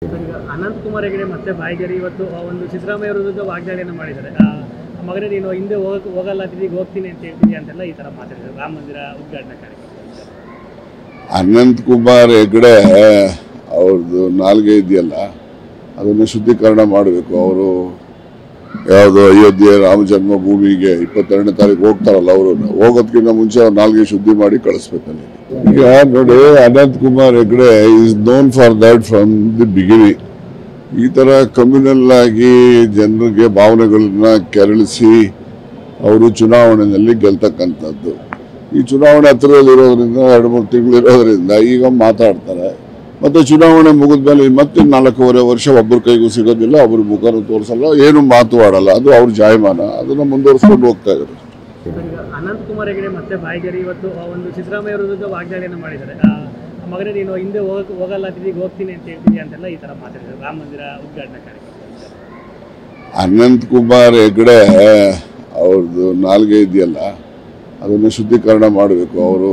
ಈಗ ಅನಂತ್ ಕುಮಾರ್ ಹೆಗಡೆ ಮತ್ತೆ ಬಾಯಿಗೇರಿ ಇವತ್ತು ಒಂದು ಸಿದ್ದರಾಮಯ್ಯ ವಿರುದ್ಧ ವಾಗ್ದಾಳಿಯನ್ನು ಮಾಡಿದ್ದಾರೆ. ಮಗನೇ ನೀನು ಹಿಂದೆ ಹೋಗಲ್ಲ ಈಗ ಹೋಗ್ತೀನಿ ಅಂತ ಹೇಳ್ತೀನಿ ಅಂತೆಲ್ಲ ಈ ತರ ಮಾತಾಡಿದ್ದಾರೆ ರಾಮ ಮಂದಿರ ಉದ್ಘಾಟನಾ ಕಾರ್ಯಕ್ರಮ. ಅನಂತ್ ಕುಮಾರ್ ಹೆಗಡೆ ಅವ್ರದ್ದು ನಾಲ್ಗೆ ಇದೆಯಲ್ಲ ಅದನ್ನು ಶುದ್ಧೀಕರಣ ಮಾಡಬೇಕು. ಅವರು ಯಾವುದೋ ಅಯೋಧ್ಯೆ ರಾಮ ಜನ್ಮಭೂಮಿಗೆ 22ನೇ ತಾರೀಕು ಹೋಗ್ತಾರಲ್ಲ, ಅವರು ಹೋಗೋದಕ್ಕಿಂತ ಮುಂಚೆ ಅವ್ರು ನಾಲ್ಗೆ ಶುದ್ಧಿ ಮಾಡಿ ಕಳಿಸ್ಬೇಕಲ್ಲಿ. ಈಗ ನೋಡಿ, Anant Kumar Hegde is known for that from the beginning. ಈ ಥರ ಕಮ್ಯುನಲ್ ಆಗಿ ಜನರಿಗೆ ಭಾವನೆಗಳನ್ನ ಕೆರಳಿಸಿ ಅವರು ಚುನಾವಣೆಯಲ್ಲಿ ಗೆಲ್ತಕ್ಕಂಥದ್ದು. ಈ ಚುನಾವಣೆ ಹತ್ತಿರದಲ್ಲಿರೋದ್ರಿಂದ 2-3 ತಿಂಗಳು ಇರೋದ್ರಿಂದ ಈಗ ಮಾತಾಡ್ತಾರೆ. ಮತ್ತು ಚುನಾವಣೆ ಮುಗಿದ್ಮೇಲೆ ಮತ್ತೆ 4.5 ವರ್ಷ ಒಬ್ಬರ ಕೈಗೂ ಸಿಗೋದಿಲ್ಲ, ಒಬ್ಬರ ಮುಖನೂ ತೋರಿಸಲ್ಲ, ಏನು ಮಾತು ಆಡಲ್ಲ. ಅದು ಅವ್ರ ಜಾಯಮಾನ, ಅದನ್ನು ಮುಂದುವರಿಸ್ಕೊಂಡು ಹೋಗ್ತಾ ಇದ್ದಾರೆ. ಈಗ ಅನಂತ್ ಕುಮಾರ್ ಹೆಗಡೆ ಮತ್ತೆ ಬಾಯಿಗೇರಿ ಇವತ್ತು ಒಂದು ಸಿದ್ದರಾಮಯ್ಯ ವಿರುದ್ಧ ವಾಗ್ದಾಳಿಯನ್ನು ಮಾಡಿದ್ದಾರೆ. ಮಗನೇ ನೀನು ಹಿಂದೆ ಹೋಗಲ್ಲ ಈಗ ಹೋಗ್ತೀನಿ ಅಂತ ಹೇಳ್ತೀನಿ ಅಂತೆಲ್ಲ ಈ ತರ ಮಾತಾಡಿದ್ದಾರೆ ರಾಮ ಮಂದಿರ ಉದ್ಘಾಟನಾ ಕಾರ್ಯಕ್ರಮ. ಅನಂತ್ ಕುಮಾರ್ ಹೆಗಡೆ ಅವ್ರದ್ದು ನಾಲ್ಗೆ ಇದೆಯಲ್ಲ ಅದನ್ನು ಶುದ್ಧೀಕರಣ ಮಾಡಬೇಕು. ಅವರು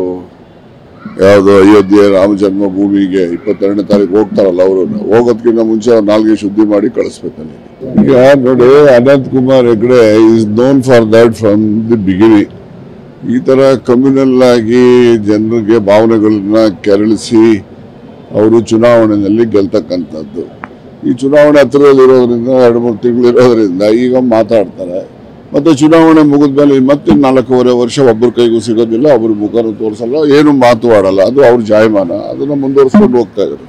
ಯಾವುದೋ ಅಯೋಧ್ಯೆ ರಾಮ ಜನ್ಮಭೂಮಿಗೆ 22ನೇ ತಾರೀಕು ಹೋಗ್ತಾರಲ್ಲ, ಅವರು ಹೋಗೋದಕ್ಕಿಂತ ಮುಂಚೆ ಅವ್ರು ನಾಲ್ಗೆ ಶುದ್ಧಿ ಮಾಡಿ ಕಳಿಸ್ಬೇಕಲ್ಲಿ. ಈಗ ನೋಡಿ, Anant Kumar Hegde is known for that from the beginning. ಈ ಥರ ಕಮ್ಯುನಲ್ ಆಗಿ ಜನರಿಗೆ ಭಾವನೆಗಳನ್ನ ಕೆರಳಿಸಿ ಅವರು ಚುನಾವಣೆಯಲ್ಲಿ ಗೆಲ್ತಕ್ಕಂಥದ್ದು. ಈ ಚುನಾವಣೆ ಹತ್ತಿರದಲ್ಲಿರೋದ್ರಿಂದ 2-3 ತಿಂಗಳು ಇರೋದ್ರಿಂದ ಈಗ ಮಾತಾಡ್ತಾರೆ. ಮತ್ತು ಚುನಾವಣೆ ಮುಗಿದ್ಮೇಲೆ ಮತ್ತೆ 4.5 ವರ್ಷ ಒಬ್ಬರ ಕೈಗೂ ಸಿಗೋದಿಲ್ಲ, ಒಬ್ಬರ ಮುಖನೂ ತೋರಿಸಲ್ಲ, ಏನು ಮಾತು ಆಡಲ್ಲ. ಅದು ಅವ್ರ ಜಾಯಮಾನ, ಅದನ್ನು ಮುಂದುವರಿಸ್ಕೊಂಡು ಹೋಗ್ತಾ ಇದ್ದಾರೆ.